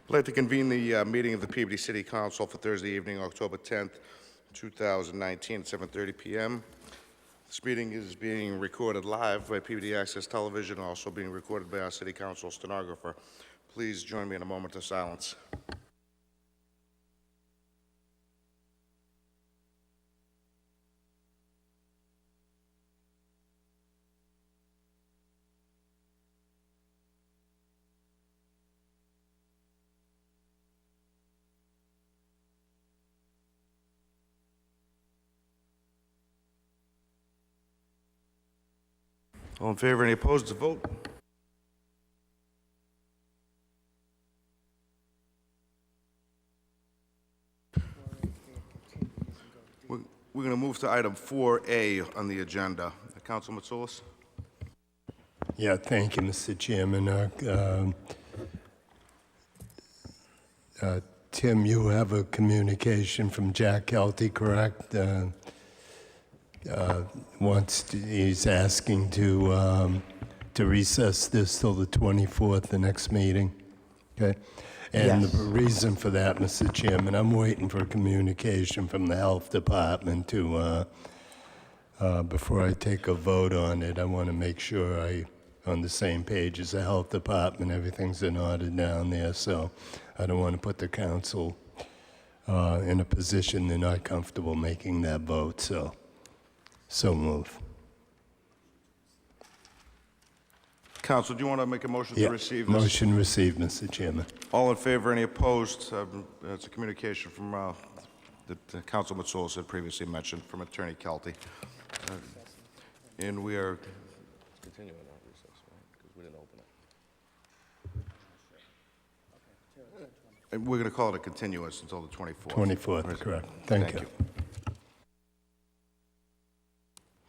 I'd like to convene the meeting of the Peabody City Council for Thursday evening, October 10th, 2019, at 7:30 p.m. This meeting is being recorded live by Peabody Access Television, also being recorded by our City Council stenographer. Please join me in a moment of silence. All in favor? Any opposed? To vote. We're going to move to item 4A on the agenda. Councilman Matsoulis. Yeah, thank you, Mr. Chairman. Tim, you have a communication from Jack Kelty, correct? He's asking to recess this till the 24th, the next meeting. Okay? And Yes. the reason for that, Mr. Chairman, I'm waiting for communication from the Health Department to, before I take a vote on it, I want to make sure I'm on the same page as the Health Department. Everything's in order down there, so I don't want to put the council in a position they're not comfortable making that vote, so move. Council, do you want to make a motion to receive this? Motion received, Mr. Chairman. All in favor? Any opposed? It's a communication from that Council Matsoulis had previously mentioned from Attorney Kelty. And we are continuing our recess, right? Because we didn't open it. And we're going to call it a continuance until the 24th. 24th, correct. Thank you.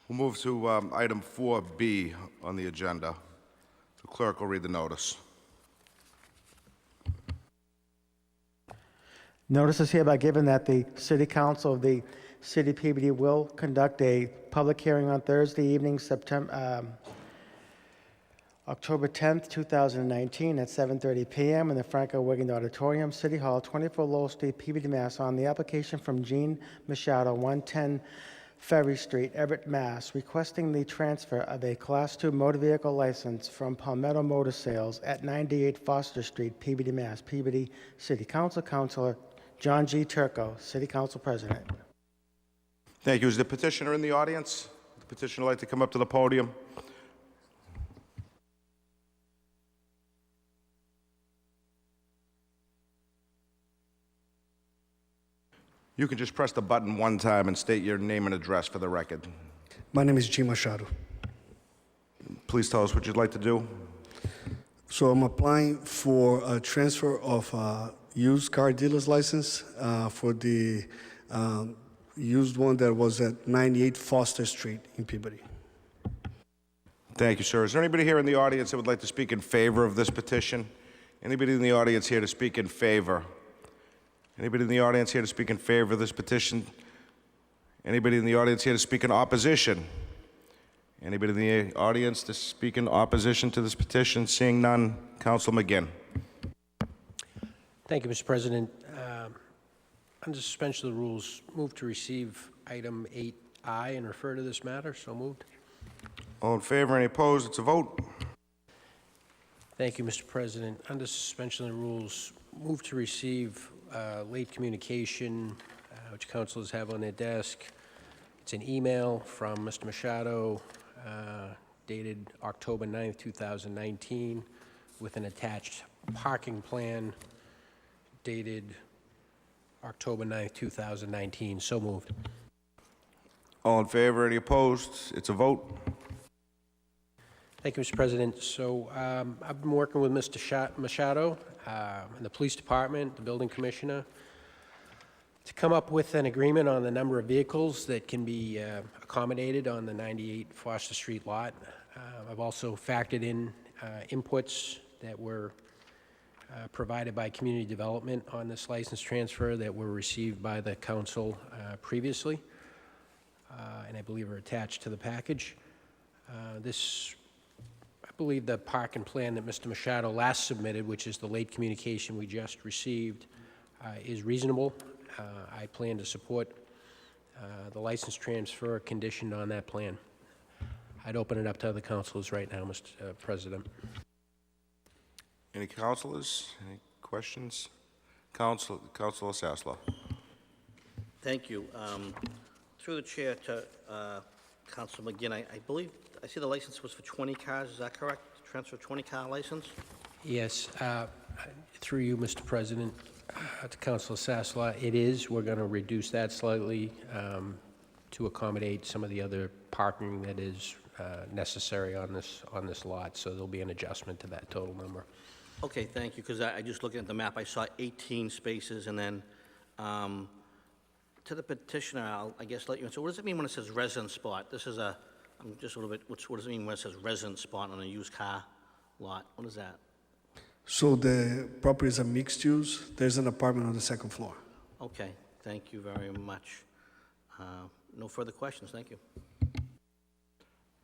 We'll move to item 4B on the agenda. The clerk will read the notice. Notice is hereby given that the City Council of the City of Peabody will conduct a public hearing on Thursday evening, October 10th, 2019, at 7:30 p.m. in the Wiggin Auditorium, City Hall, 24 Lowell Street, Peabody, Mass. On the application from Jean Machado, 110 Ferry Street, Everett, Mass., requesting the transfer of a Class II motor vehicle license from Palmetto Motor Sales at 98 Foster Street, Peabody, Mass. Peabody City Council, Councilor John G. Turco, City Council President. Thank you. Is the petitioner in the audience? The petitioner would like to come up to the podium. You can just press the button one time and state your name and address for the record. My name is Jean Machado. Please tell us what you'd like to do. So I'm applying for a transfer of a used car dealer's license for the used one that was at 98 Foster Street in Peabody. Thank you, sir. Is there anybody here in the audience that would like to speak in favor of this petition? Anybody in the audience here to speak in favor? Anybody in the audience here to speak in favor of this petition? Anybody in the audience here to speak in opposition? Anybody in the audience to speak in opposition to this petition? Seeing none, Council McGinn. Thank you, Mr. President. Under suspension of the rules, move to receive item 8I and refer to this matter. So moved. All in favor? Any opposed? It's a vote. Thank you, Mr. President. Under suspension of the rules, move to receive late communication, which councilors have on their desk. It's an email from Mr. Machado dated October 9th, 2019, with an attached parking plan dated October 9th, 2019. So moved. All in favor? Any opposed? It's a vote. Thank you, Mr. President. So I've been working with Mr. Machado and the police department, the building commissioner, to come up with an agreement on the number of vehicles that can be accommodated on the 98 Foster Street lot. I've also factored in inputs that were provided by community development on this license transfer that were received by the council previously, and I believe are attached to the package. This believe the parking plan that Mr. Machado last submitted, which is the late communication we just received, is reasonable. I plan to support the license transfer conditioned on that plan. I'd open it up to other councilors right now, Mr. President. Any councilors? Any questions? Councilor Sasslaw. Thank you. Through the chair to Councilor McGinn, I believe, I see the license was for 20 cars, is that correct? Transfer 20-car license? Yes, through you, Mr. President, to Councilor Sasslaw, it is. We're going to reduce that slightly to accommodate some of the other parking that is necessary on this lot, so there'll be an adjustment to that total number. Okay, thank you, because I just looking at the map, I saw 18 spaces, and then to the petitioner, I guess let you, so what does it mean when it says resident spot? This is I'm just a little bit, what does it mean when it says resident spot on a used car lot? What is that? So the property is a mixed use. There's an apartment on the second floor. Okay, thank you very much. No further questions, thank you.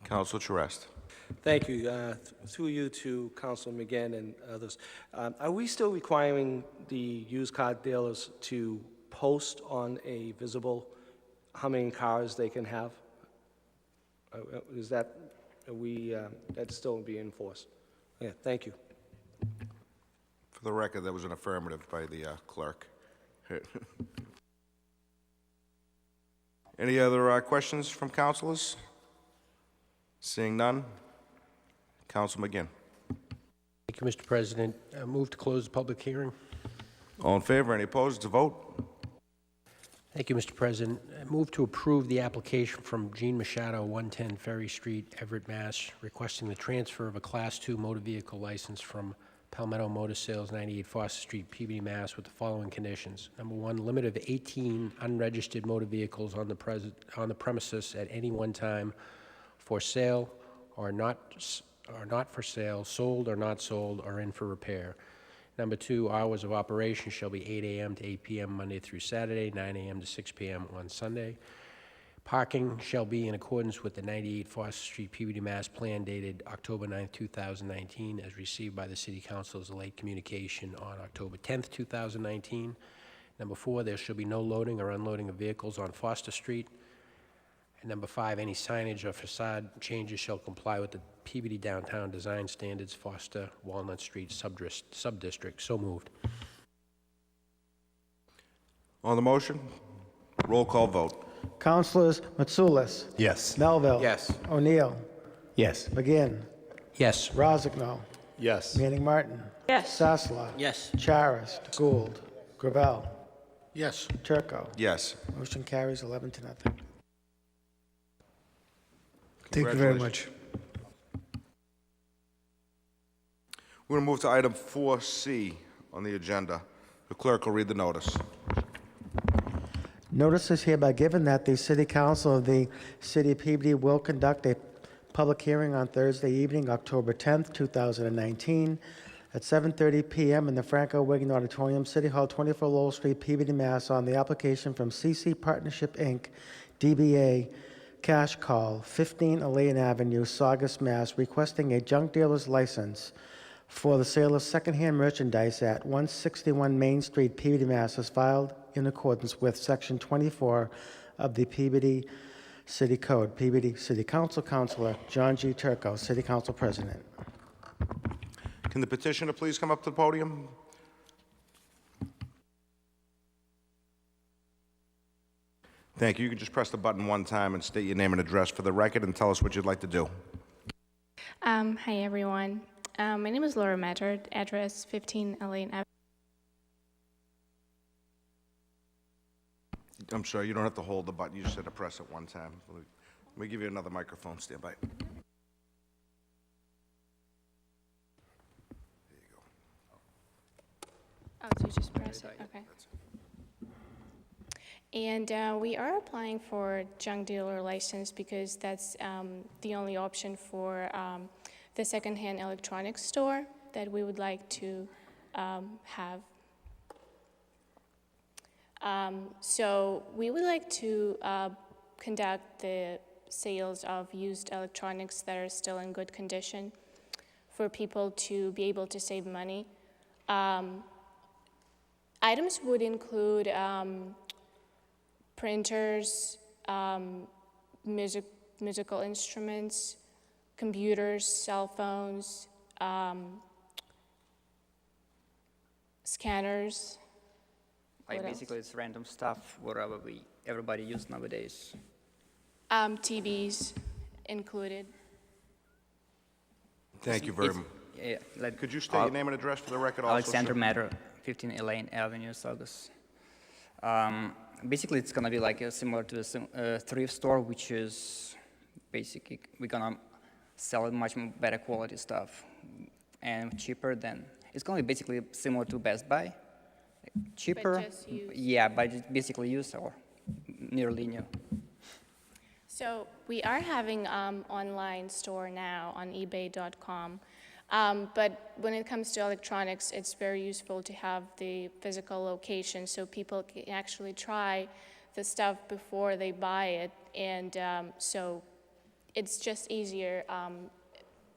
Councilor Charest. Thank you. Through you to Councilor McGinn and others. Are we still requiring the used car dealers to post on a visible how many cars they can have? Is that, that's still being enforced? Yeah, thank you. For the record, that was an affirmative by the clerk. Any other questions from councilors? Seeing none. Councilor McGinn. Thank you, Mr. President. Move to close the public hearing. All in favor? Any opposed? It's a vote. Thank you, Mr. President. I move to approve the application from Gene Machado, 110 Ferry Street, Everett, Mass., requesting the transfer of a Class II motor vehicle license from Palmetto Motor Sales, 98 Foster Street, Peabody, Mass., with the following conditions. Number one, limit of 18 unregistered motor vehicles on the premises at any one time for sale or not for sale, sold or not sold, or in for repair. Number two, hours of operation shall be 8 a.m. to 8 p.m. Monday through Saturday, 9 a.m. to 6 p.m. on Sunday. Parking shall be in accordance with the 98 Foster Street, Peabody, Mass. Plan dated October 9, 2019, as received by the City Council as a late communication on October 10, 2019. Number four, there shall be no loading or unloading of vehicles on Foster Street. And number five, any signage or facade changes shall comply with the Peabody Downtown Design Standards, Foster, Walnut Street Subdistrict. So moved. On the motion, roll call vote. Councilors Mitsoulas, Yes. Melville. Yes. O'Neill, Yes. McGinn, Yes. Rozignol, Yes. Manning Martin, Yes. Sasslaw, Yes, Charist, Gould, Gravel, Yes. Turco. Yes. Motion carries 11 to nothing. Thank you very much. We're going to move to item 4C on the agenda. The clerk will read the notice. Notice is hereby given that the City Council of the City of Peabody will conduct a public hearing on Thursday evening, October 10th, 2019, at 7:30 p.m. in the Franco Wiggin Auditorium, City Hall, 24 Lowell Street, Peabody, Mass., on the application from CC Partnership, Inc., DBA Cash Call, 15 Elaine Avenue, Saugus, Mass., requesting a junk dealer's license for the sale of secondhand merchandise at 161 Main Street, Peabody, Mass., as filed in accordance with Section 24 of the Peabody City Code. Peabody City Council, Councilor John G. Turco, City Council President. Can the petitioner please come up to the podium? Thank you. You can just press the button one time and state your name and address for the record and tell us what you'd like to do. Hi, everyone. My name is Laura Mattard, address 15 Elaine Avenue. I'm sorry, you don't have to hold the button. You just have to press it one time. Let me give you another microphone. Stand by. There you go. Oh, so you just press it, okay. And we are applying for junk dealer license because that's the only option for the secondhand electronics store that we would like to have. So we would like to conduct the sales of used electronics that are still in good condition. for people to be able to save money. Items would include printers, musical instruments, computers, cell phones, scanners. Like What else? basically it's random stuff, whatever everybody use nowadays. TVs included. Thank you very It's- much. Yeah, like Could you state your name and address for the record also, Alexander sir? Matter, 15 Elaine Avenue, Saugus. Basically, it's gonna be like similar to a thrift store, which is basically we're gonna sell much better quality stuff and cheaper than. It's gonna be basically similar to Best Buy, cheaper. just used. Yeah, but it's basically used or nearly new. So we are having online store now on ebay.com. But when it comes to electronics, it's very useful to have the physical location so people can actually try the stuff before they buy it. And so it's just easier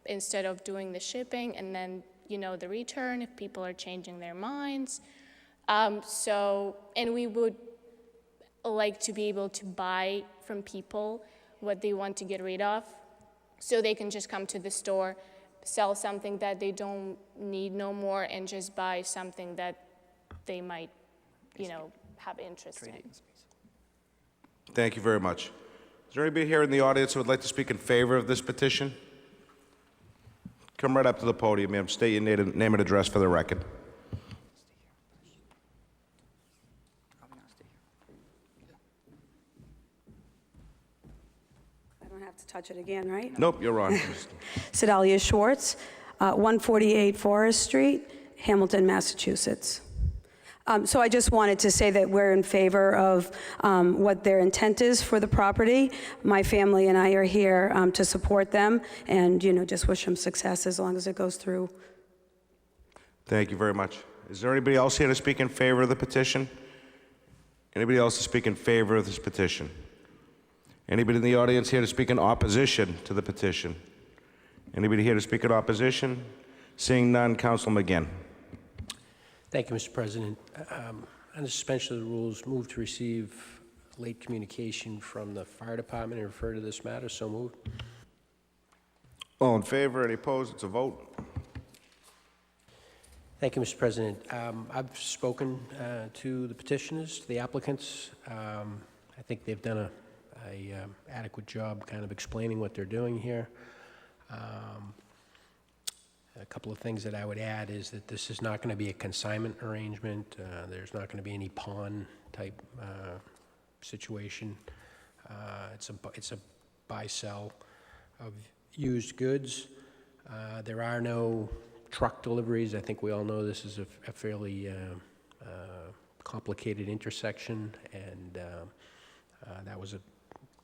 instead of doing the shipping and then, the return if people are changing their minds. And we would like to be able to buy from people what they want to get rid of so they can just come to the store, sell something that they don't need no more, and just buy something that they might, have interest in. Thank you very much. Is there anybody here in the audience who would like to speak in favor of this petition? Come right up to the podium, ma'am. State your name and address for the record. I don't have to touch it again, right? Nope, you're on. Sedalia Schwartz, 148 Forest Street, Hamilton, Massachusetts. So I just wanted to say that we're in favor of what their intent is for the property. My family and I are here to support them and, just wish them success as long as it goes through. Thank you very much. Is there anybody else here to speak in favor of the petition? Anybody else to speak in favor of this petition? Anybody in the audience here to speak in opposition to the petition? Anybody here to speak in opposition? Seeing none, Councilor McGinn. Thank you, Mr. President. Under suspension of the rules, move to receive late communication from the fire department and refer to this matter. So moved. All in favor? Any opposed? It's a vote. Thank you, Mr. President. I've spoken to the petitioners, to the applicants. I think they've done a adequate job kind of explaining what they're doing here. A couple of things that I would add is that this is not going to be a consignment arrangement. There's not going to be any pawn type situation. It's a buy-sell of used goods. There are no truck deliveries. I think we all know this is a fairly complicated intersection, and that was a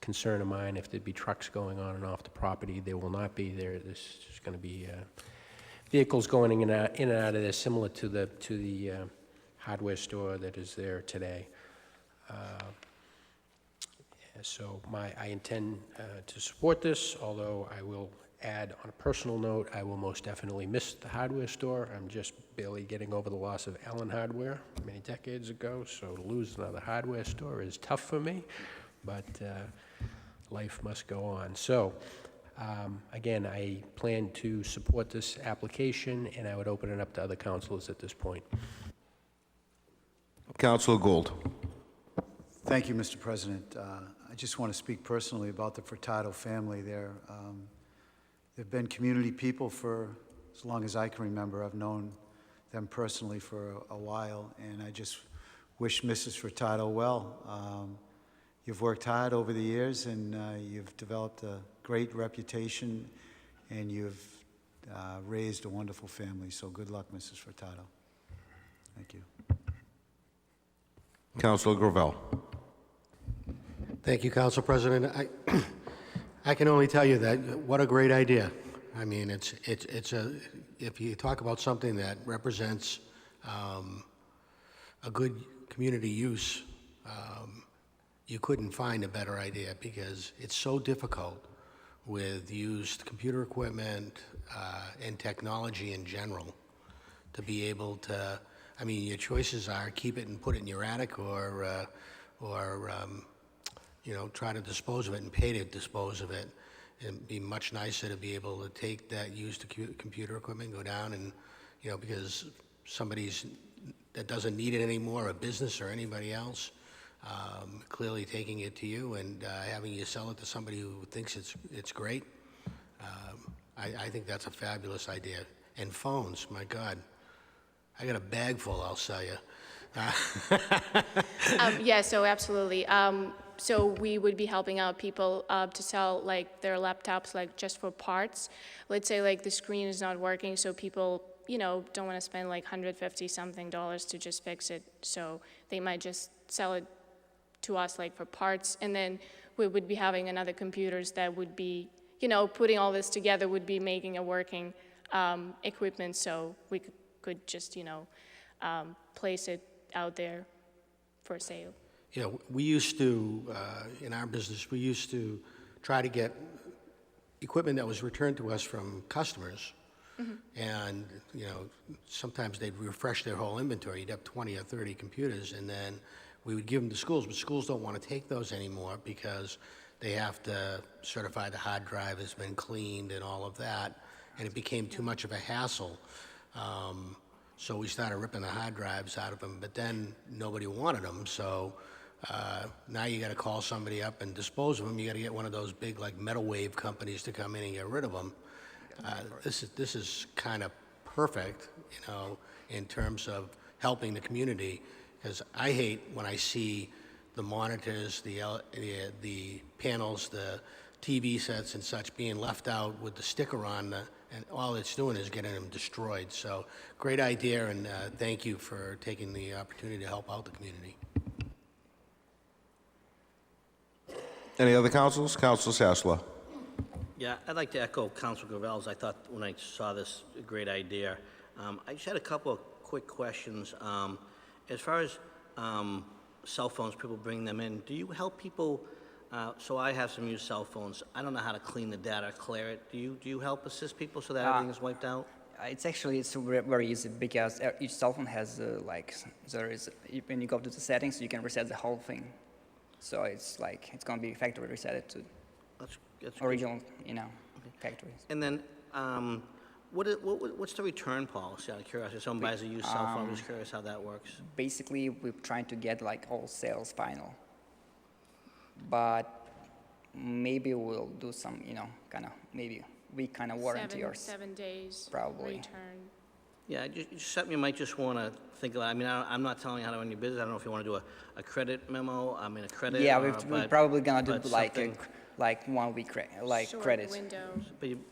concern of mine. If there'd be trucks going on and off the property, there will not be. This is going to be vehicles going in and out of there, similar to the hardware store that is there today. So I intend to support this, although I will add on a personal note, I will most definitely miss the hardware store. I'm just barely getting over the loss of Allen Hardware many decades ago, so to lose another hardware store is tough for me, but life must go on. So, again, I plan to support this application, and I would open it up to other councilors at this point. Councilor Gould. Thank you, Mr. President. I just want to speak personally about the Furtado family there. They've been community people for as long as I can remember. I've known them personally for a while, and I just wish Mrs. Furtado well. You've worked hard over the years, and you've developed a great reputation, and you've raised a wonderful family. So good luck, Mrs. Furtado. Thank you. Councilor Gravel. Thank you, Council President. I can only tell you that what a great idea. I mean, it's if you talk about something that represents a good community use, you couldn't find a better idea, because it's so difficult with used computer equipment and technology in general to be able to, I mean, your choices are keep it and put it in your attic or you know, try to dispose of it and pay to dispose of it. It'd be much nicer to be able to take that used computer equipment, go down and, you know, because somebody's that doesn't need it anymore, a business or anybody else, clearly taking it to you and having you sell it to somebody who thinks it's great. I think that's a fabulous idea. And phones, my God, I got a bag full, I'll sell you. Yeah, so absolutely. So we would be helping out people to sell like their laptops, like just for parts. Let's say like the screen is not working, so people, you know, don't want to spend like $150 something to just fix it. So they might just sell it to us like for parts, and then we would be having another computers that would be, you know, putting all this together would be making a working equipment, so we could just, you know, place it out there for sale. You know, we used to, in our business, we used to try to get equipment that was returned to us from customers. And, you know, sometimes they'd refresh their whole inventory. You'd have 20 or 30 computers, and then we would give them to schools, but schools don't want to take those anymore because they have to certify the hard drive has been cleaned and all of that, and it became too much of a hassle. So we started ripping the hard drives out of them, but then nobody wanted them, so now you got to call somebody up and dispose of them. You got to get one of those big like metal wave companies to come in and get rid of them. This is kind of perfect, you know, in terms of helping the community, because I hate when I see the monitors, the panels, the TV sets and such being left out with the sticker on, and all it's doing is getting them destroyed. So great idea, and thank you for taking the opportunity to help out the community. Any other councils? Council Sasla. Yeah, I'd like to echo Council Gravel's. I thought when I saw this, a great idea. I just had a couple of quick questions. As far as cell phones, people bring them in, do you help people? So I have some used cell phones. I don't know how to clean the data, clear it. Do you help assist people so that everything is wiped out? It's very easy because each cell phone has when you go to the settings, you can reset the whole thing. So it's like it's gonna be factory reset to That's original, you know, factories. And then, what's the return policy? Out of curiosity, if someone buys a used cell phone, I'm just curious how that works. Basically, we're trying to get like all sales final, but maybe we'll do some, you know, maybe we kind of warranty or 7 days probably. return. Yeah, just something you might just want to think about. I mean, I'm not telling you how to run your business. I don't know if you want to do a credit memo. I mean, a credit. Yeah, we're probably gonna do like something. like 1 week Short credit window.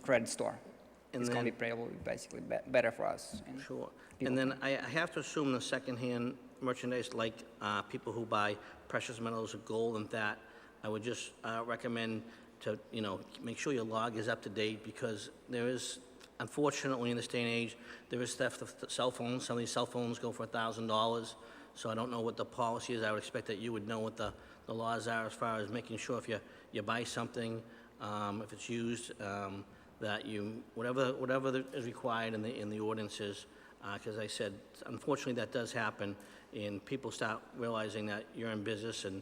credit store. And It's gonna then- be probably basically better for us. And Sure. people And then I have to assume the secondhand merchandise, like people who buy precious metals or gold and that, I would just recommend to, you know, make sure your log is up to date, because there is, unfortunately, in this day and age, there is theft of cell phones. Some of these cell phones go for $1,000. So I don't know what the policy is. I would expect that you would know what the laws are as far as making sure if you buy something, if it's used, that you, whatever is required in the ordinances, because I said, unfortunately, that does happen, and people start realizing that you're in business and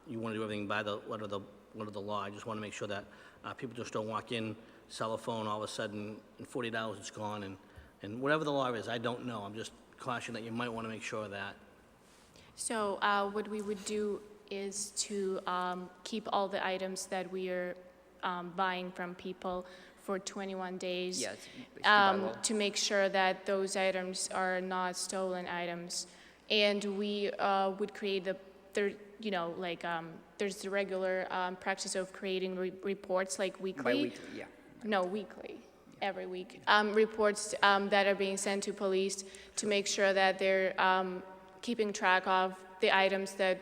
you want to do everything by the letter of the law. I just want to make sure that people just don't walk in, sell a phone, all of a sudden, in $40 it's gone, and whatever the law is, I don't know. I'm just cautioning that you might want to make sure of that. So what we would do is to keep all the items that we are buying from people for 21 days. Yeah, it's basically by law. To make sure that those items are not stolen items. And we would create there's the regular practice of creating reports like weekly. Bi-weekly, yeah. No, weekly, every week. Reports that are being sent to police to make sure that they're keeping track of the items that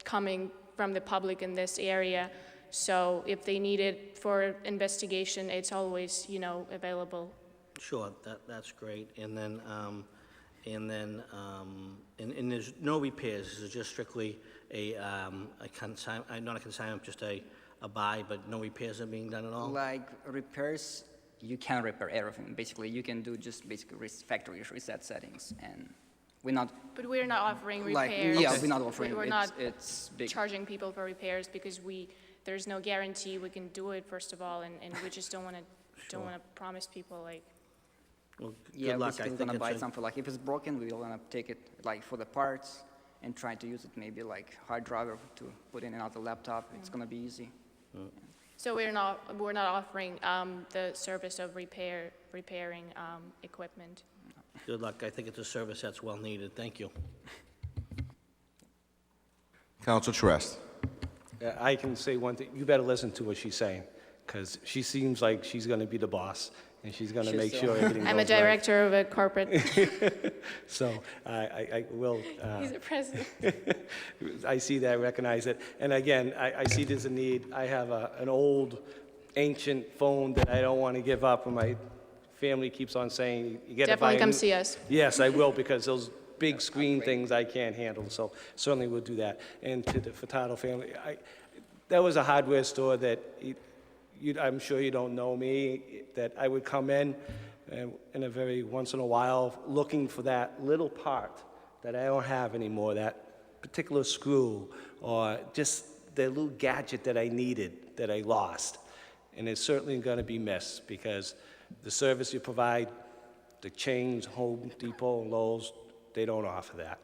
coming from the public in this area. So if they need it for investigation, it's always, you know, available. Sure, that's great. And then there's no repairs. This is just strictly not a consignment, just a buy, but no repairs are being done at all? Like repairs, you can repair everything. Basically, you can do just basically factory reset settings, and we're not But we're not offering like repairs. yeah, we're not offering. We're it's, not it's big. charging people for repairs because there's no guarantee we can do it, first of all, and we just don't want to promise people like. Well, Yeah, good luck. basically we're gonna buy something. Like if it's broken, we're gonna take it like for the parts and try to use it maybe like hard drive to put in another laptop. It's gonna be easy. So we're not offering the service of repairing equipment. Good luck. I think it's a service that's well needed. Thank you. Council Trust. I can say one thing, you better listen to what she's saying, because she seems like she's going to be the boss, and she's going to She's make so- sure everything goes I'm a right. director of a corporate. So I will, He's a president. I see that, recognize it. And again, I see there's a need. I have an old, ancient phone that I don't want to give up, and my family keeps on saying, you got to buy Definitely a come new-" see us. Yes, I will, because those big screen things I can't handle, so certainly we'll do that. And to the Furtado family, that was a hardware store that, I'm sure you don't know me, that I would come in a very once in a while, looking for that little part that I don't have anymore, that particular screw, or just the little gadget that I needed, that I lost. And it's certainly going to be missed, because the service you provide, the chains, Home Depot, Lowe's, they don't offer that.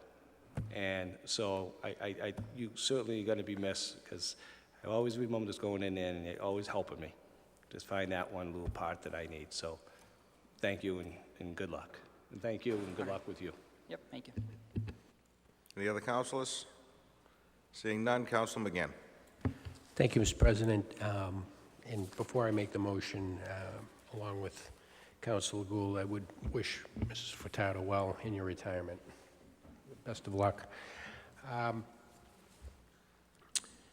And so you certainly are going to be missed, because I always remember just going in there and they're always helping me. Just find that one little part that I need. So thank you and good luck. And thank you and good luck with you. Yep, thank you. Any other councilors? Seeing none, Council McGinn. Thank you, Mr. President. And before I make the motion, along with Councilor Gould, I would wish Mrs. Furtado well in your retirement. Best of luck. I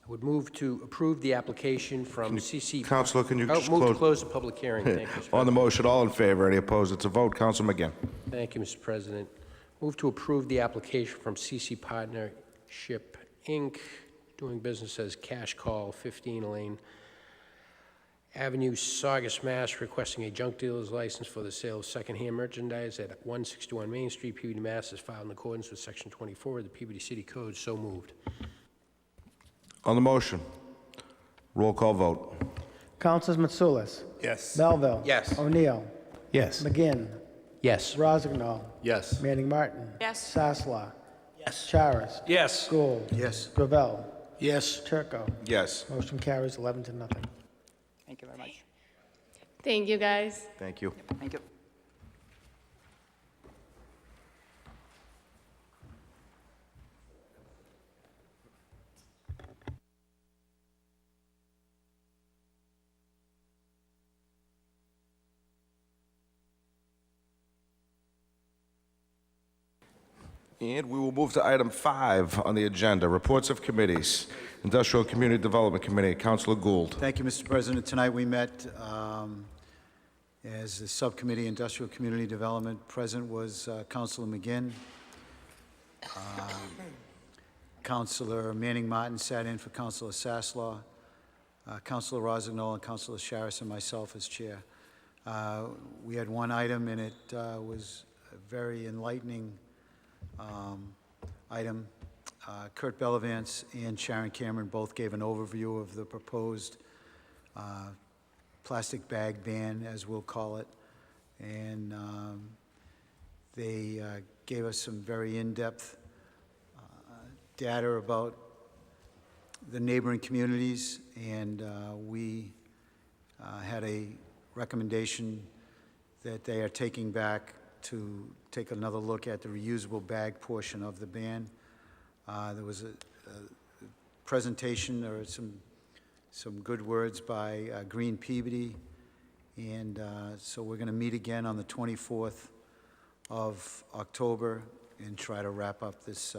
would move to approve the application from CC. Counselor, can you just Move to close- close the public hearing. Thank you, Mr. On the President. motion, all in favor, any opposed? It's a vote. Council McGinn. Thank you, Mr. President. Move to approve the application from CC Partnership, Inc., doing business as Cash Call, 15 Lane Avenue, Saugus, Mass., requesting a junk dealer's license for the sale of secondhand merchandise at 161 Main Street, Peabody, Mass., is filed in accordance with Section 24 of the Peabody City Code. So moved. On the motion, roll call vote. Councilors Mitsoulas. Yes. Melville. Yes. O'Neill. Yes. McGinn. Yes. Rozignol. Yes. Manning Martin. Yes. Sasla. Yes. Charis. Yes. Gould. Yes. Gravel. Yes. Turco. Yes. Motion carries 11 to nothing. Thank you very much. Thank you, guys. Thank you. Thank you. And we will move to item 5 on the agenda, reports of committees. Industrial Community Development Committee, Councilor Gould. Thank you, Mr. President. Tonight we met as the Subcommittee Industrial Community Development. Present was Councilor McGinn. Councilor Manning Martin sat in for Councilor Saslaw. Councilor Rozignol and Councilor Charis and myself as chair. We had one item, and it was a very enlightening item. Kurt Bellavance and Sharon Cameron both gave an overview of the proposed plastic bag ban, as we'll call it. And they gave us some very in-depth data about the neighboring communities, and we had a recommendation that they are taking back to take another look at the reusable bag portion of the ban. There was a presentation or some good words by Green Peabody, and so we're going to meet again on the 24th of October and try to wrap up this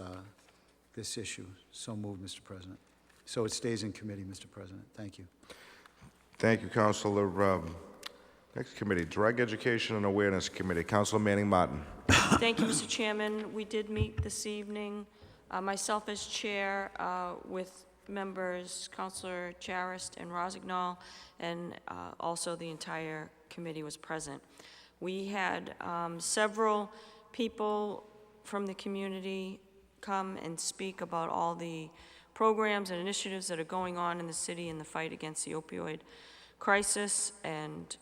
issue. So moved, Mr. President. So it stays in committee, Mr. President. Thank you. Thank you, Councilor. Next committee, Drug Education and Awareness Committee, Councilor Manning Martin. Thank you, Mr. Chairman. We did meet this evening, myself as chair, with members, Councilor Charist and Rossignol, and also the entire committee was present. We had several people from the community come and speak about all the programs and initiatives that are going on in the city in the fight against the opioid crisis. And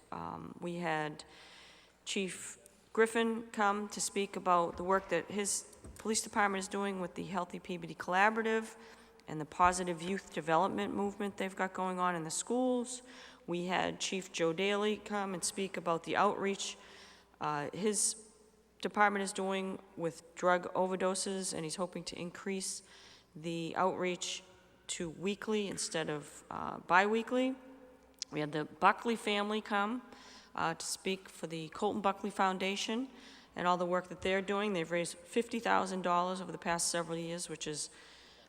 we had Chief Griffin come to speak about the work that his police department is doing with the Healthy Peabody Collaborative and the positive youth development movement they've got going on in the schools. We had Chief Joe Daly come and speak about the outreach his department is doing with drug overdoses, and he's hoping to increase the outreach to weekly instead of bi-weekly. We had the Buckley family come to speak for the Colton Buckley Foundation and all the work that they're doing. They've raised $50,000 over the past several years, which is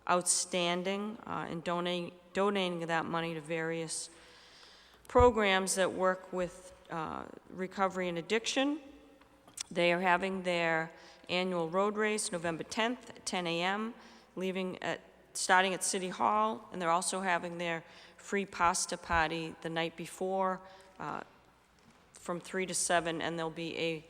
outstanding, and donating that money to various programs that work with recovery and addiction. They are having their annual road race November 10th at 10 a.m., starting at City Hall, and they're also having their free pasta party the night before from 3 to 7, and there'll be a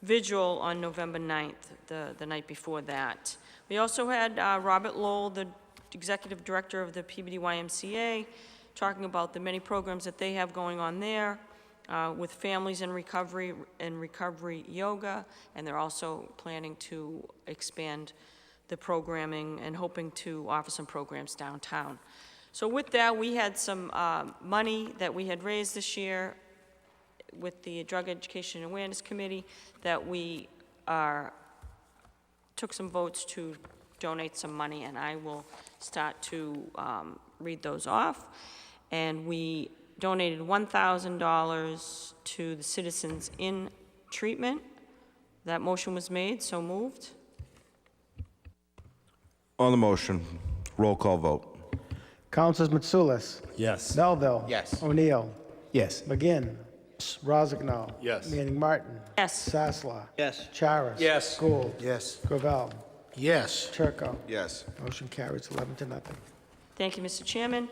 vigil on November 9th, the night before that. We also had Robert Lowell, the executive director of the Peabody YMCA, talking about the many programs that they have going on there with families in recovery and recovery yoga, and they're also planning to expand the programming and hoping to offer some programs downtown. So with that, we had some money that we had raised this year with the Drug Education and Awareness Committee that we took some votes to donate some money, and I will start to read those off. And we donated $1,000 to the Citizens in Treatment. That motion was made, so moved. On the motion, roll call vote. Councilors Mitsoulas. Yes. Melville. Yes. O'Neill. Yes. McGinn. Rossignol. Yes. Manning Martin. Yes. Sasla. Yes. Charis. Yes. Gould. Yes. Gravel. Yes. Turco. Yes. Motion carries 11-0. Thank you, Mr. Chairman.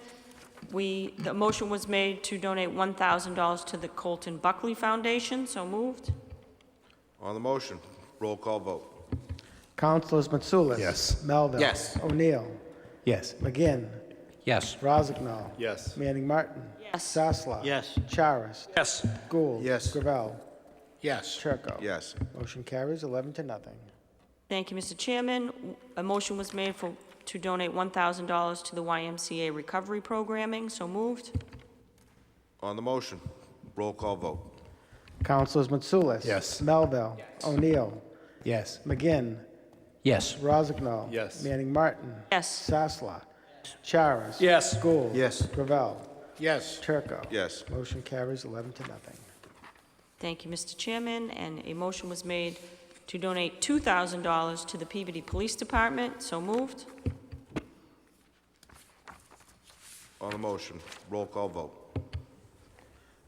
The motion was made to donate $1,000 to the Colton Buckley Foundation, so moved. On the motion, roll call vote. Councilors Mitsoulas. Yes. Melville. Yes. O'Neill. Yes. McGinn. Yes. Rossignol. Yes. Manning Martin. Yes. Sasla. Yes. Charis. Yes. Gould. Yes. Gravel. Yes. Turco. Yes. Motion carries 11-0. Thank you, Mr. Chairman. A motion was made to donate $1,000 to the YMCA recovery programming, so moved. On the motion, roll call vote. Councilors Mitsoulas. Yes. Melville. O'Neill. Yes. McGinn. Yes. Rossignol. Yes. Manning Martin. Yes. Sasla. Charis. Yes. Gould. Yes. Gravel. Yes. Turco. Yes. Motion carries 11-0. Thank you, Mr. Chairman. And a motion was made to donate $2,000 to the Peabody Police Department, so moved. On the motion, roll call vote.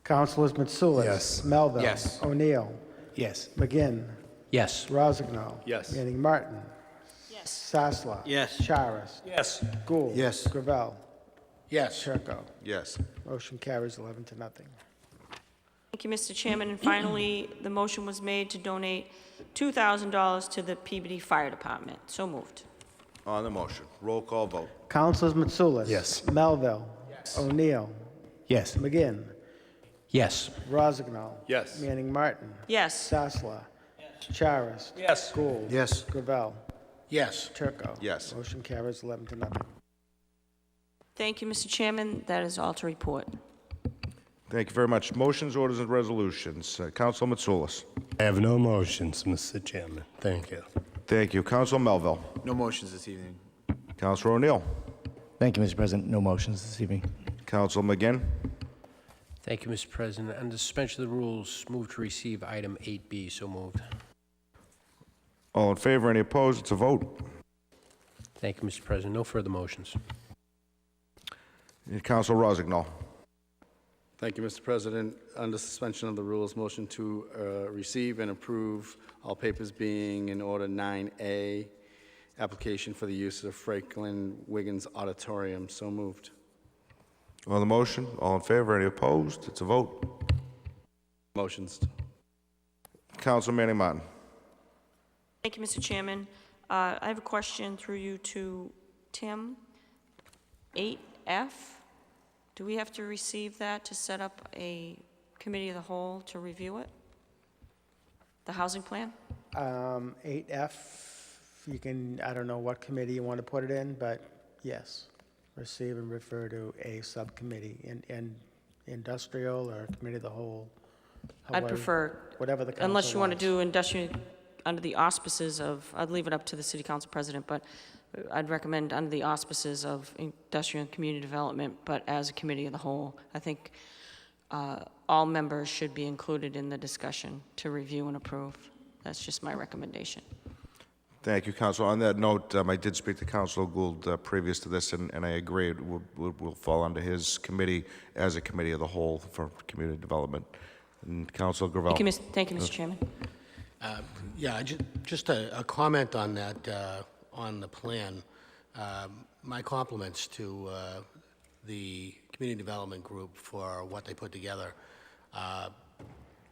Councilors Mitsoulas. Yes. Melville. Yes. O'Neill. Yes. McGinn. Yes. Rossignol. Yes. Manning Martin. Yes. Sasla. Yes. Charis. Yes. Gould. Yes. Gravel. Yes. Turco. Yes. Motion carries 11-0. Thank you, Mr. Chairman. And finally, the motion was made to donate $2,000 to the Peabody Fire Department, so moved. On the motion, roll call vote. Councilors Mitsoulas. Yes. Melville. O'Neill. Yes. McGinn. Yes. Rossignol. Yes. Manning Martin. Yes. Sasla. Charis. Yes. Gould. Yes. Gravel. Yes. Turco. Yes. Motion carries 11-0. Thank you, Mr. Chairman. That is all to report. Thank you very much. Motions, orders, and resolutions. Council Mitsoulas. I have no motions, Mr. Chairman. Thank you. Thank you. Council Melville. No motions this evening. Councilor O'Neill. Thank you, Mr. President. No motions this evening. Council McGinn. Thank you, Mr. President. Under suspension of the rules, move to receive item 8B, so moved. All in favor, any opposed? It's a vote. Thank you, Mr. President. No further motions. Council Rossignol. Thank you, Mr. President. Under suspension of the rules, motion to receive and approve all papers being in order 9A application for the use of Franklin Wiggins Auditorium. So moved. On the motion, all in favor, any opposed? It's a vote. Motions. Council Manning Martin. Thank you, Mr. Chairman. I have a question through you to Tim. 8F, do we have to receive that to set up a committee of the whole to review it? The housing plan? 8F, you can, I don't know what committee you want to put it in, but yes, receive and refer to a subcommittee in industrial or committee of the whole. I'd however- prefer, Whatever the council unless you want to wants. do industrial, under the auspices of, I'd leave it up to the city council president, but I'd recommend under the auspices of industrial and community development, but as a committee of the whole. I think all members should be included in the discussion to review and approve. That's just my recommendation. Thank you, Council. On that note, I did speak to Councilor Gould previous to this, and I agree it will fall under his committee as a committee of the whole for community development. And Councilor Gravel. Thank you, Mr. Chairman. Yeah, just a comment on that, on the plan. My compliments to the Community Development Group for what they put together.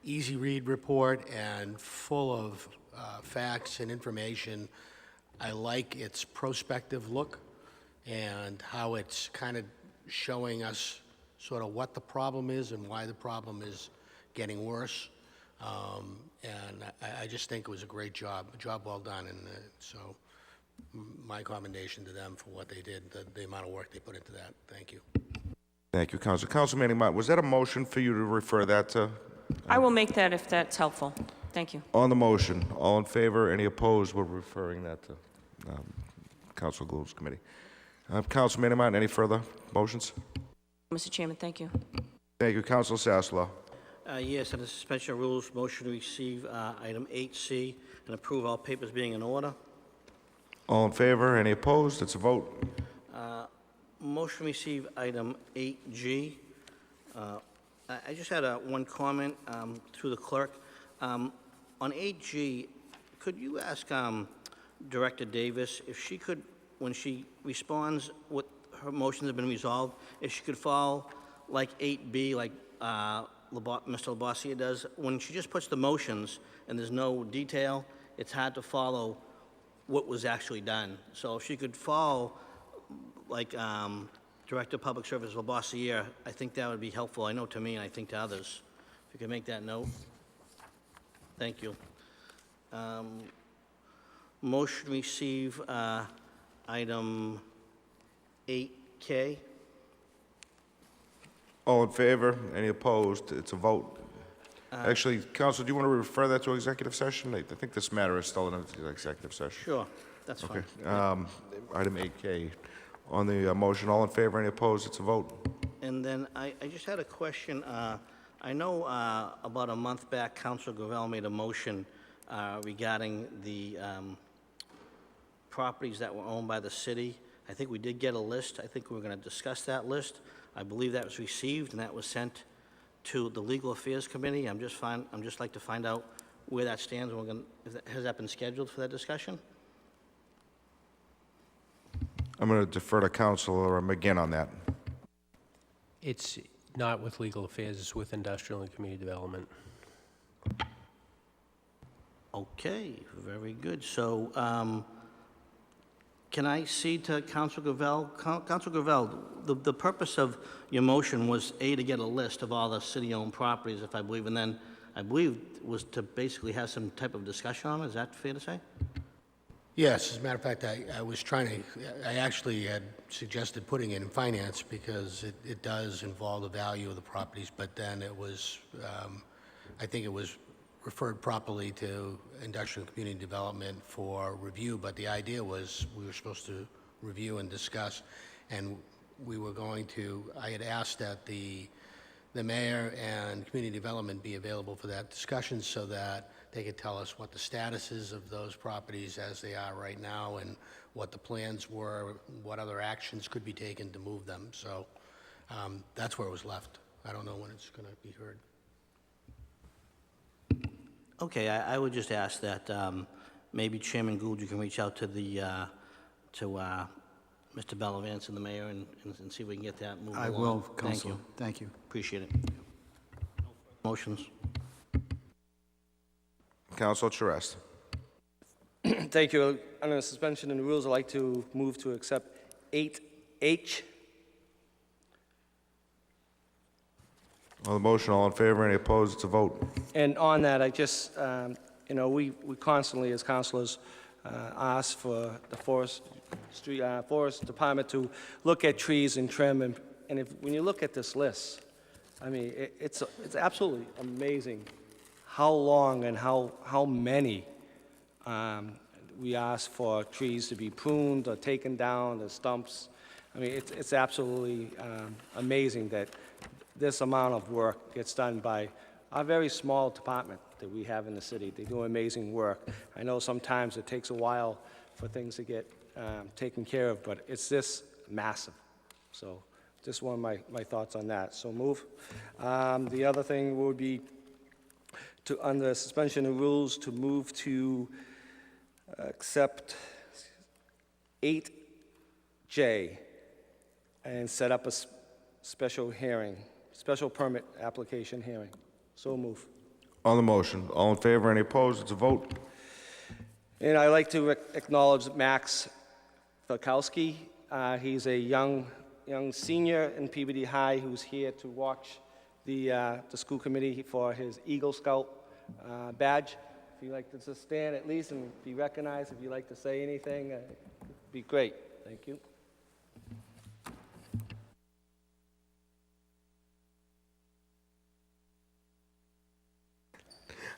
Easy read report and full of facts and information. I like its prospective look and how it's kind of showing us sort of what the problem is and why the problem is getting worse. And I just think it was a great job, a job well done, and so my commendation to them for what they did, the amount of work they put into that. Thank you. Thank you, Council. Council Manning Martin, was that a motion for you to refer that to? I will make that if that's helpful. Thank you. On the motion, all in favor, any opposed? We're referring that to Council Gould's committee. Council Manning Martin, any further motions? Mr. Chairman, thank you. Thank you, Council Sasslaw. Yes, under suspension of rules, motion to receive item 8C and approve all papers being in order. All in favor, any opposed? It's a vote. Motion to receive item 8G. I just had one comment through the clerk. On 8G, could you ask Director Davis if she could, when she responds what her motions have been resolved, if she could follow like 8B, like Mr. Labossiere does? When she just puts the motions and there's no detail, it's hard to follow what was actually done. So if she could follow, like Director of Public Service Labossiere, I think that would be helpful. I know to me, and I think to others. If you could make that note. Thank you. Motion to receive item 8K. All in favor, any opposed? It's a vote. Actually, Council, do you want to refer that to executive session? I think this matter is still in an executive session. Sure, that's fine. Okay. Item 8K. On the motion, all in favor, any opposed? It's a vote. And then I just had a question. I know about a month back, Councilor Gravel made a motion regarding the properties that were owned by the city. I think we did get a list. I think we were going to discuss that list. I believe that was received and that was sent to the Legal Affairs Committee. I'm just like to find out where that stands. Has that been scheduled for that discussion? I'm going to defer to Councilor McGinn on that. It's not with legal affairs, it's with industrial and community development. Okay, very good. So can I cede to Councilor Gravel? Councilor Gravel, the purpose of your motion was, A, to get a list of all the city-owned properties, if I believe, and then I believe was to basically have some type of discussion on it. Is that fair to say? Yes, as a matter of fact, I was trying to, I actually had suggested putting it in finance because it does involve the value of the properties, but then it was, I think it was referred properly to industrial and community development for review, but the idea was we were supposed to review and discuss, and we were going to, I had asked that the mayor and community development be available for that discussion so that they could tell us what the status is of those properties as they are right now and what the plans were, what other actions could be taken to move them. So that's where it was left. I don't know when it's going to be heard. Okay, I would just ask that maybe Chairman Gould, you can reach out to Mr. Bellavance and the mayor and see if we can get that moved I along. will, Thank Counselor. you. Thank you. Appreciate it. Motions. Council Charest. Thank you. Under the suspension of the rules, I'd like to move to accept 8H. On the motion, all in favor, any opposed, it's a vote. And on that, I just, we constantly, as councilors, ask for the forest department to look at trees and trim, and when you look at this list, I mean, it's absolutely amazing how long and how many we ask for trees to be pruned or taken down, the stumps. I mean, it's absolutely amazing that this amount of work gets done by a very small department that we have in the city. They do amazing work. I know sometimes it takes a while for things to get taken care of, but it's this massive. So just one of my thoughts on that. So move. The other thing would be to, under suspension of rules, to move to accept 8J and set up a special hearing, special permit application hearing. So move. On the motion, all in favor, any opposed, it's a vote. And I'd like to acknowledge Max Falkowski. He's a young senior in Peabody High who's here to watch the school committee for his Eagle Scout badge. If you'd like to just stand at least and be recognized, if you'd like to say anything, it'd be great. Thank you.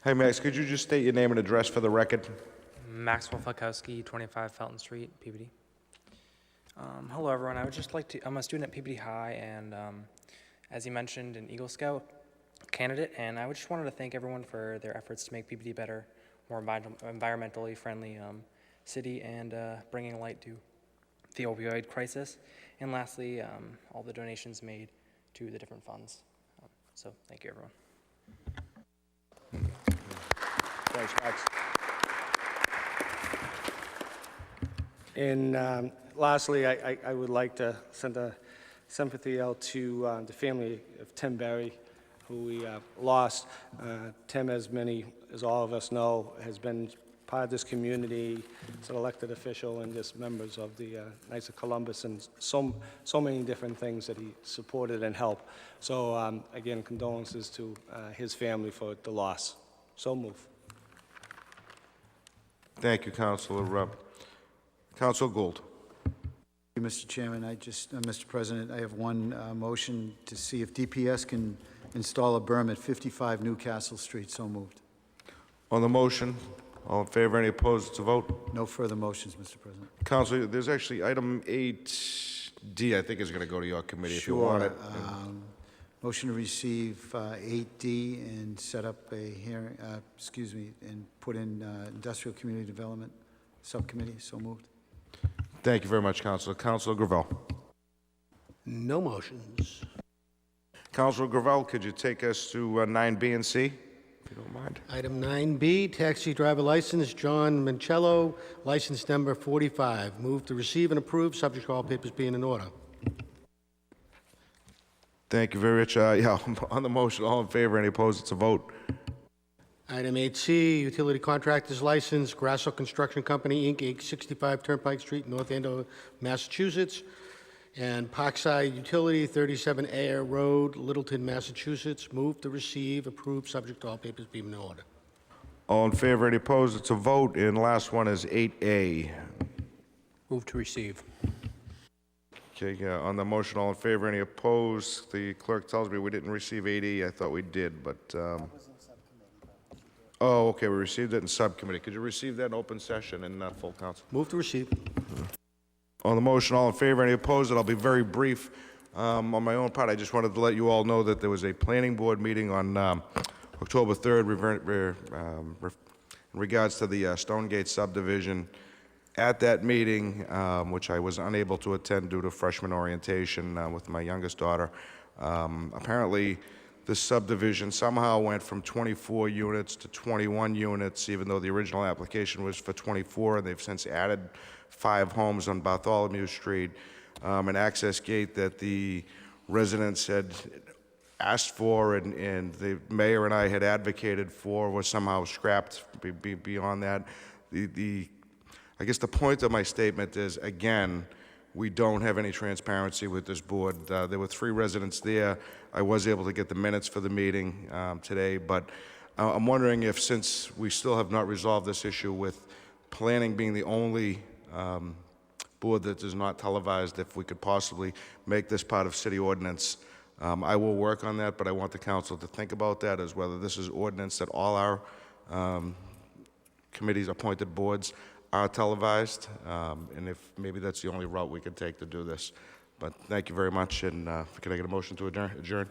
Hey, Max, could you just state your name and address for the record? Maxwell Falkowski, 25 Felton Street, Peabody. Hello, everyone. I would just like to, I'm a student at Peabody High, and as you mentioned, an Eagle Scout candidate, and I just wanted to thank everyone for their efforts to make Peabody better, more environmentally friendly city, and bringing light to the opioid crisis. And lastly, all the donations made to the different funds. So thank you, everyone. Thanks, Max. And lastly, I would like to send a sympathy out to the family of Tim Berry, who we lost. Tim, as all of us know, has been part of this community, as an elected official, and just members of the Knights of Columbus, and so many different things that he supported and helped. So again, condolences to his family for the loss. So move. Thank you, Councilor. Councilor Gould. Thank you, Mr. Chairman. Mr. President, I have one motion to see if DPS can install a berm at 55 Newcastle Street. So moved. On the motion, all in favor, any opposed, it's a vote. No further motions, Mr. President. Councilor, there's actually item 8D, I think is going to go to your committee if you want it. Motion to receive 8D and set up a hearing, and put in Industrial Community Development Subcommittee. So moved. Thank you very much, Councilor. Councilor Gravel. No motions. Councilor Gravel, could you take us to 9B and C, if you don't mind? Item 9B, taxi driver license, John Mancello, license number 45. Move to receive and approve, subject to all papers being in order. Thank you very much. On the motion, all in favor, any opposed, it's a vote. Item 8C, utility contractor's license, Grasso Construction Company, Inc., 865 Turnpike Street, North Andover, Massachusetts, and Parkside Utility, 37 Air Road, Littleton, Massachusetts. Move to receive, approve, subject to all papers being in order. All in favor, any opposed, it's a vote. And last one is 8A. Move to receive. Okay, on the motion, all in favor, any opposed? The clerk tells me we didn't receive 8E. I thought we did, but... Oh, okay, we received it in subcommittee. Could you receive that in open session and not full council? Move to receive. On the motion, all in favor, any opposed? I'll be very brief. On my own part, I just wanted to let you all know that there was a planning board meeting on October 3rd in regards to the Stonegate subdivision. At that meeting, which I was unable to attend due to freshman orientation with my youngest daughter, apparently this subdivision somehow went from 24 units to 21 units, even though the original application was for 24, and they've since added 5 homes on Bartholomew Street. An access gate that the residents had asked for and the mayor and I had advocated for was somehow scrapped beyond that. I guess the point of my statement is, again, we don't have any transparency with this board. There were 3 residents there. I was able to get the minutes for the meeting today, but I'm wondering if, since we still have not resolved this issue with planning being the only board that is not televised, if we could possibly make this part of city ordinance. I will work on that, but I want the council to think about that as whether this is ordinance that all our committees, appointed boards are televised, and if maybe that's the only route we could take to do this. But thank you very much, and can I get a motion to adjourn?